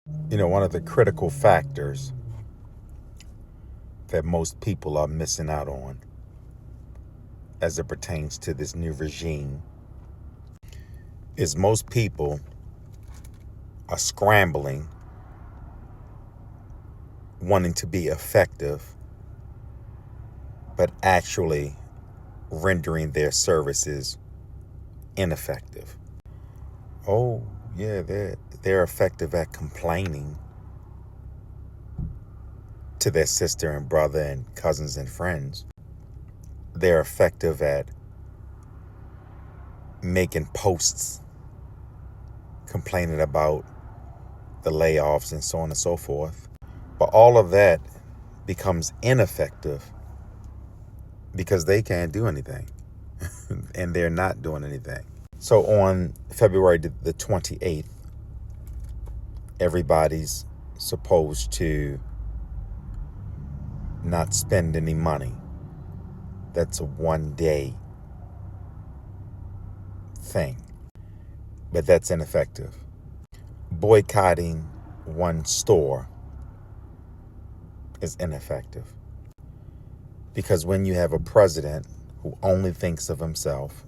One of the critical factors that most people are missing out on as it pertains to this new regime is most people are scrambling, wanting to be effective, but actually rendering their services ineffective. Oh, yeah, they're effective at complaining to their sister and brother and cousins and friends. They're effective at making posts complaining about the layoffs and so on and so forth. But all of that becomes ineffective because they can't do anything and they're not doing anything. So on February the 28th, everybody's supposed to not spend any money. That's a 1 day thing, but that's ineffective. Boycotting one store is ineffective because when you have a president who only thinks of himself,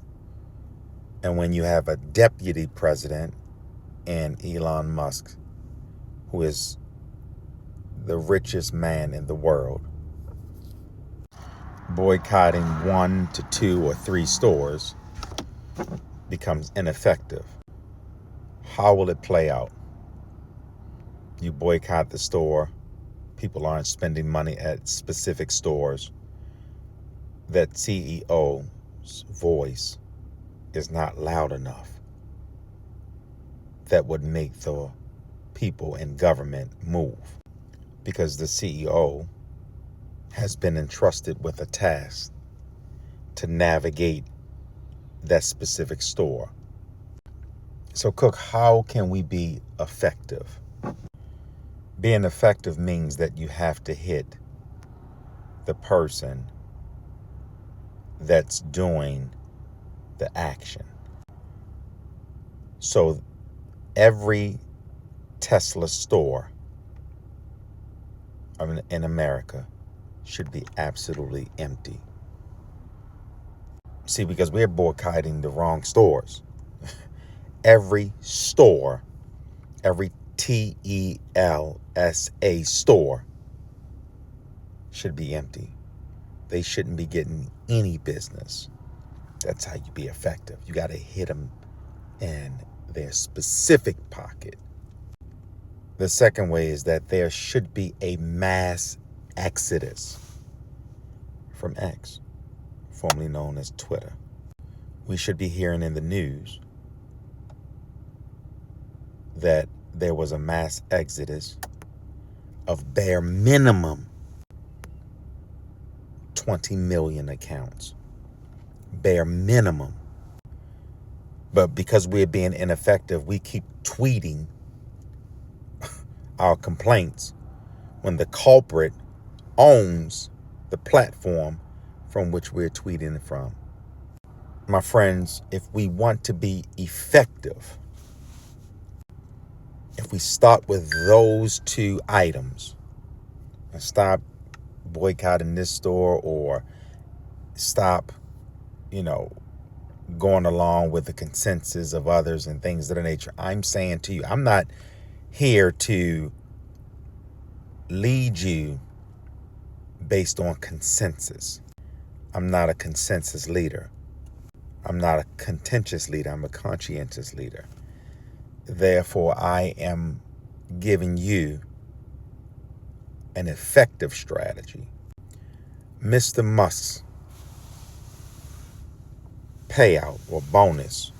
and when you have a deputy president and Elon Musk, who is the richest man in the world, boycotting 1 to 2 or 3 stores becomes ineffective. How will it play out? You boycott the store, people aren't spending money at specific stores. That CEO's voice is not loud enough. That would make the people in government move, because the CEO has been entrusted with a task to navigate that specific store. So, Cook, how can we be effective? Being effective means that you have to hit the person that's doing the action. So every Tesla store in America should be absolutely empty. See, because we're boycotting the wrong stores. Every store, every TELSA store should be empty. They shouldn't be getting any business. That's how you be effective. You got to hit them in their specific pocket. The second way is that there should be a mass exodus from X, formerly known as Twitter. We should be hearing in the news that there was a mass exodus of bare minimum 20 million accounts. Bare minimum. But because we're being ineffective, we keep tweeting our complaints when the culprit owns the platform from which we're tweeting from. My friends, if we want to be effective, if we start with those 2 items and stop boycotting this store, or stop, going along with the consensus of others and things of that nature, I'm saying to you, I'm not here to lead you based on consensus. I'm not a consensus leader. I'm not a contentious leader. I'm a conscientious leader. Therefore, I am giving you an effective strategy. Mr. Musk's payout or bonus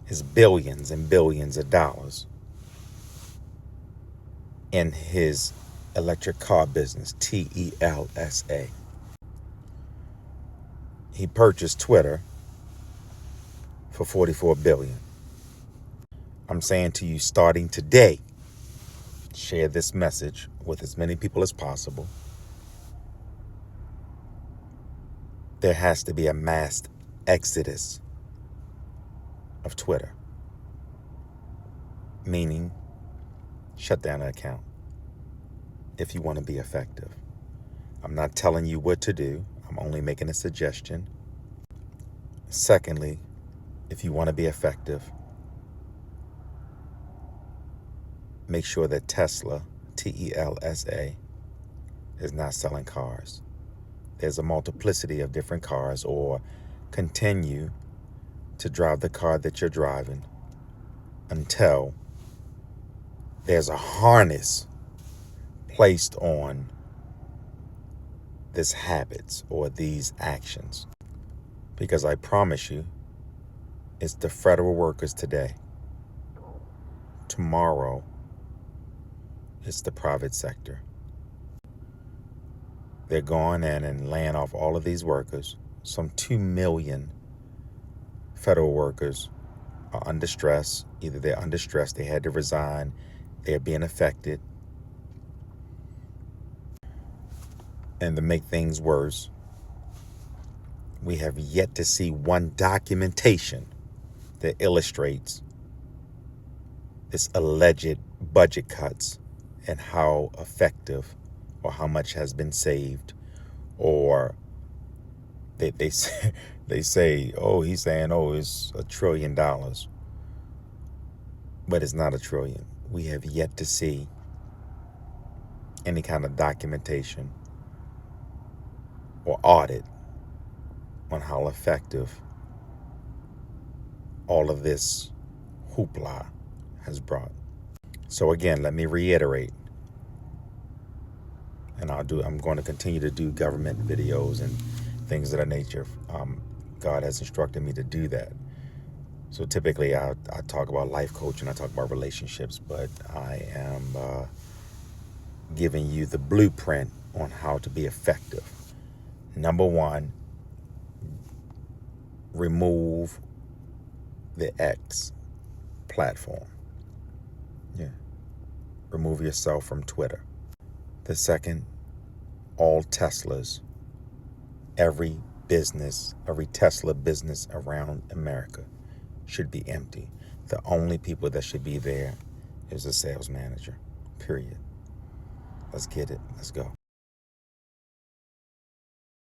is billions and billions of dollars in his electric car business, TELSA. He purchased Twitter for $44 billion. I'm saying to you, starting today, share this message with as many people as possible. There has to be a mass exodus of Twitter. Meaning, Shut down the account if you want to be effective. I'm not telling you what to do. I'm only making a suggestion. Secondly, if you want to be effective, make sure that Tesla, Telsa, is not selling cars. There's a multiplicity of different cars, or continue to drive the car that you're driving until there's a harness placed on this habits or these actions. Because I promise you, it's the federal workers today. Tomorrow, it's the private sector. They're going in and laying off all of these workers. Some 2 million federal workers are under stress. Either they're under stress, they had to resign, they're being affected. And to make things worse, we have yet to see one documentation that illustrates this alleged budget cuts and how effective or how much has been saved. Or they say, oh, he's saying, oh, it's $1 trillion. But it's not $1 trillion. We have yet to see any kind of documentation or audit on how effective all of this hoopla has brought. So again, let me reiterate, and I'm going to continue to do government videos and things of that nature. God has instructed me to do that. So typically I talk about life coaching, I talk about relationships, but I am giving you the blueprint on how to be effective. Number one, remove the X platform. Yeah. Remove yourself from Twitter. The second, all Teslas, every Tesla business around America should be empty. The only people that should be there is a sales manager, period. Let's get it. Let's go.